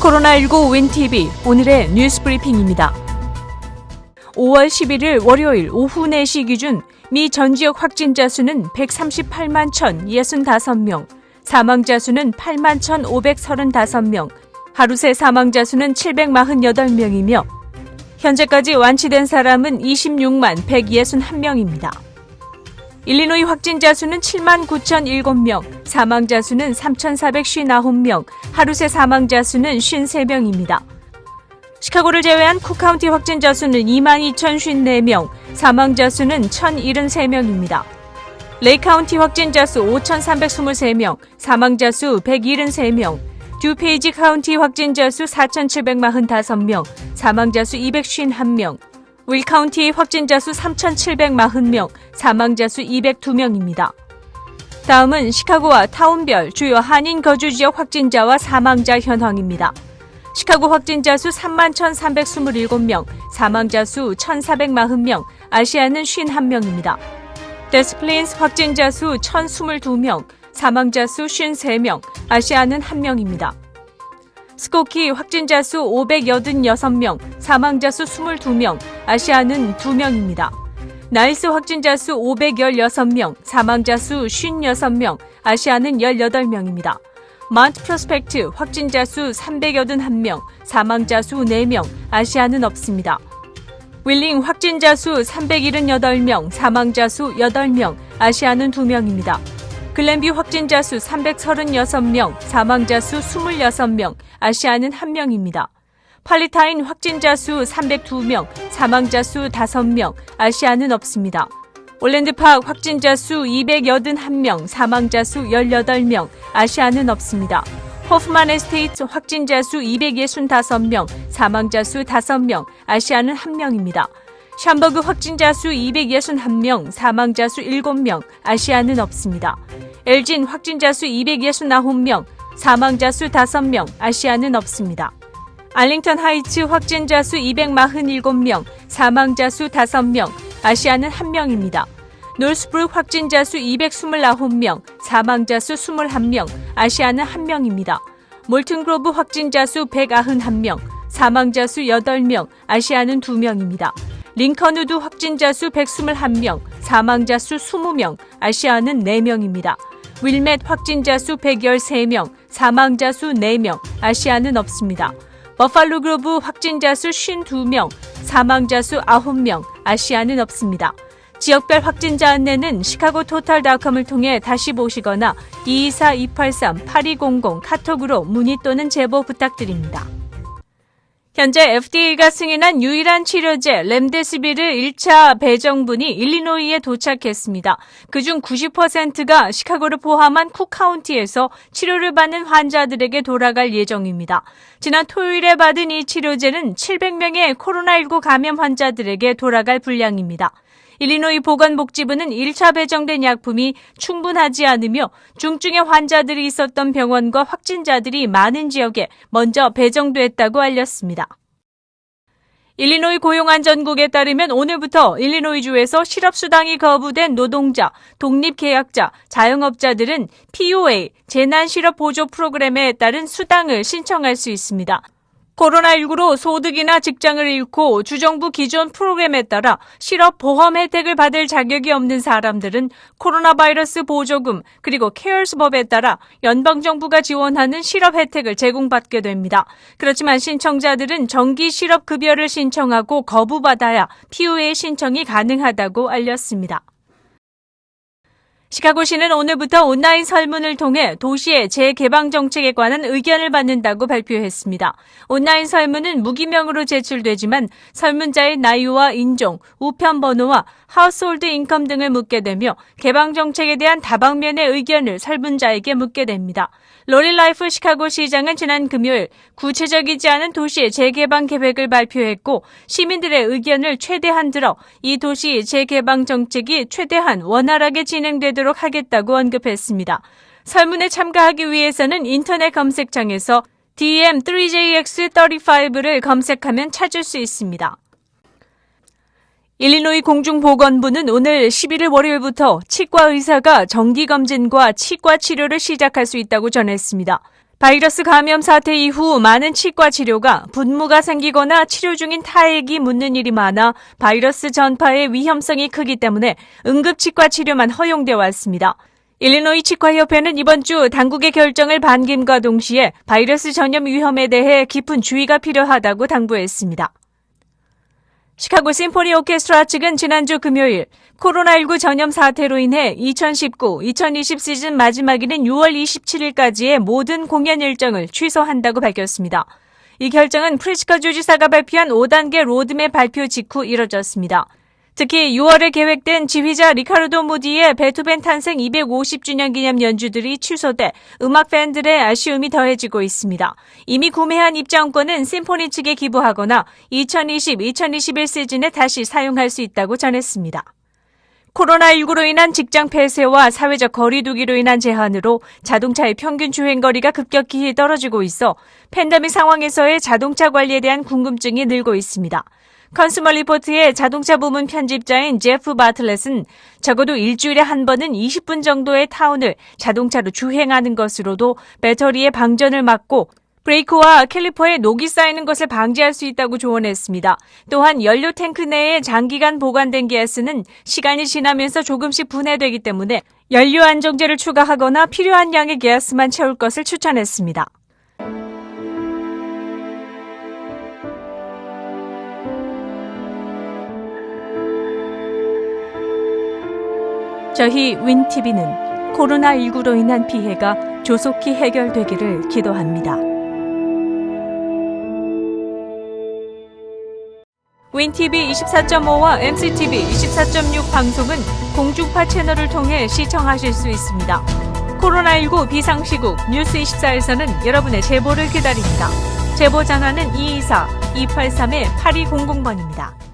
코로나19 윈TV 오늘의 뉴스 브리핑입니다. 5월 11일 월요일 오후 4시 기준 미 전 지역 확진자 수는 138만 1,065명, 사망자 수는 8만 1,535명, 하루 새 사망자 수는 748명이며 현재까지 완치된 사람은 26만 161명입니다. 일리노이 확진자 수는 7만 9,007명, 사망자 수는 3,459명, 하루 새 사망자 수는 53명입니다. 시카고를 제외한 쿡카운티 확진자 수는 2만 2,054명, 사망자 수는 1,073명입니다. 레이카운티 확진자 수 5,323명, 사망자 수 173명, 듀페이지 카운티 확진자 수 4,745명, 사망자 수 251명, 윌 카운티 확진자 수 3,740명, 사망자 수 202명입니다. 다음은 시카고와 타운별 주요 한인 거주 지역 확진자와 사망자 현황입니다. 시카고 확진자 수 3만 1,327명, 사망자 수 1,440명, 아시아는 51명입니다. 데스플레인스 확진자 수 1,022명, 사망자 수 53명, 아시아는 1명입니다. 스코키 확진자 수 586명, 사망자 수 22명, 아시아는 2명입니다. 나일스 확진자 수 516명, 사망자 수 56명, 아시아는 18명입니다. 마운트 프로스펙트 확진자 수 381명, 사망자 수 4명, 아시아는 없습니다. 윌링 확진자 수 378명, 사망자 수 8명, 아시아는 2명입니다. 글렌뷰 확진자 수 336명, 사망자 수 26명, 아시아는 1명입니다. 팔리타인 확진자 수 302명, 사망자 수 5명, 아시아는 없습니다. 올랜드파크 확진자 수 281명, 사망자 수 18명, 아시아는 없습니다. 호프만 에스테이트 확진자 수 265명, 사망자 수 5명, 아시아는 1명입니다. 샴버그 확진자 수 261명, 사망자 수 7명, 아시아는 없습니다. 엘진 확진자 수 269명, 사망자 수 5명, 아시아는 없습니다. 알링턴 하이츠 확진자 수 247명, 사망자 수 5명, 아시아는 1명입니다. 놀스브룩 확진자 수 229명, 사망자 수 21명, 아시아는 1명입니다. 몰튼그로브 확진자 수 191명, 사망자 수 8명, 아시아는 2명입니다. 링컨우드 확진자 수 121명, 사망자 수 20명, 아시아는 4명입니다. 윌맷 확진자 수 113명, 사망자 수 4명, 아시아는 없습니다. 버팔로 그로브 확진자 수 52명, 사망자 수 9명, 아시아는 없습니다. 지역별 확진자 안내는 시카고 토탈닷컴을 통해 다시 보시거나 224-283-8200 카톡으로 문의 또는 제보 부탁드립니다. 현재 FDA가 승인한 유일한 치료제 렘데시비르 1차 배정분이 일리노이에 도착했습니다. 그중 90%가 시카고를 포함한 쿡카운티에서 치료를 받는 환자들에게 돌아갈 예정입니다. 지난 토요일에 받은 이 치료제는 700명의 코로나19 감염 환자들에게 돌아갈 분량입니다. 일리노이 보건복지부는 1차 배정된 약품이 충분하지 않으며 중증의 환자들이 있었던 병원과 확진자들이 많은 지역에 먼저 배정됐다고 알렸습니다. 일리노이 고용안전국에 따르면 오늘부터 일리노이주에서 실업수당이 거부된 노동자, 독립계약자, 자영업자들은 POA, 재난실업보조 프로그램에 따른 수당을 신청할 수 있습니다. 코로나19로 소득이나 직장을 잃고 주정부 기존 프로그램에 따라 실업보험 혜택을 받을 자격이 없는 사람들은 코로나 바이러스 보조금 그리고 케어스법에 따라 연방정부가 지원하는 실업 혜택을 제공받게 됩니다. 그렇지만 신청자들은 정기 실업급여를 신청하고 거부받아야 POA 신청이 가능하다고 알렸습니다. 시카고시는 오늘부터 온라인 설문을 통해 도시의 재개방 정책에 관한 의견을 받는다고 발표했습니다. 온라인 설문은 무기명으로 제출되지만 설문자의 나이와 인종, 우편번호와 하우스홀드 인컴 등을 묻게 되며 개방 정책에 대한 다방면의 의견을 설문자에게 묻게 됩니다. 로리 라이프 시카고 시장은 지난 금요일 구체적이지 않은 도시의 재개방 계획을 발표했고 시민들의 의견을 최대한 들어 이 도시 재개방 정책이 최대한 원활하게 진행되도록 하겠다고 언급했습니다. 설문에 참가하기 위해서는 인터넷 검색창에서 DM3JX35를 검색하면 찾을 수 있습니다. 일리노이 공중보건부는 오늘 11일 월요일부터 치과 의사가 정기검진과 치과 치료를 시작할 수 있다고 전했습니다. 바이러스 감염 사태 이후 많은 치과 치료가 분무가 생기거나 치료 중인 타액이 묻는 일이 많아 바이러스 전파의 위험성이 크기 때문에 응급치과 치료만 허용되어 왔습니다. 일리노이 치과협회는 이번 주 당국의 결정을 반김과 동시에 바이러스 전염 위험에 대해 깊은 주의가 필요하다고 당부했습니다. 시카고 심포니 오케스트라 측은 지난주 금요일 코로나19 전염 사태로 인해 2019-2020 시즌 마지막일인 6월 27일까지의 모든 공연 일정을 취소한다고 밝혔습니다. 이 결정은 프리츠커 주지사가 발표한 5단계 로드맵 발표 직후 이뤄졌습니다. 특히 6월에 계획된 지휘자 리카르도 무디의 베토벤 탄생 250주년 기념 연주들이 취소돼 음악 팬들의 아쉬움이 더해지고 있습니다. 이미 구매한 입장권은 심포니 측에 기부하거나 2020-2021 시즌에 다시 사용할 수 있다고 전했습니다. 코로나19로 인한 직장 폐쇄와 사회적 거리 두기로 인한 제한으로 자동차의 평균 주행거리가 급격히 떨어지고 있어 팬데믹 상황에서의 자동차 관리에 대한 궁금증이 늘고 있습니다. 컨슈머 리포트의 자동차 부문 편집자인 제프 바틀렛은 적어도 일주일에 한 번은 20분 정도의 타운을 자동차로 주행하는 것으로도 배터리의 방전을 막고 브레이크와 캘리퍼에 녹이 쌓이는 것을 방지할 수 있다고 조언했습니다. 또한 연료 탱크 내에 장기간 보관된 가스는 시간이 지나면서 조금씩 분해되기 때문에 연료 안정제를 추가하거나 필요한 양의 가스만 채울 것을 추천했습니다. 저희 윈TV는 코로나19로 인한 피해가 조속히 해결되기를 기도합니다. 윈TV 24.5와 MCTV 24.6 방송은 공중파 채널을 통해 시청하실 수 있습니다. 코로나19 비상시국 뉴스24에서는 여러분의 제보를 기다립니다. 제보 전화는 224-283-8200번입니다.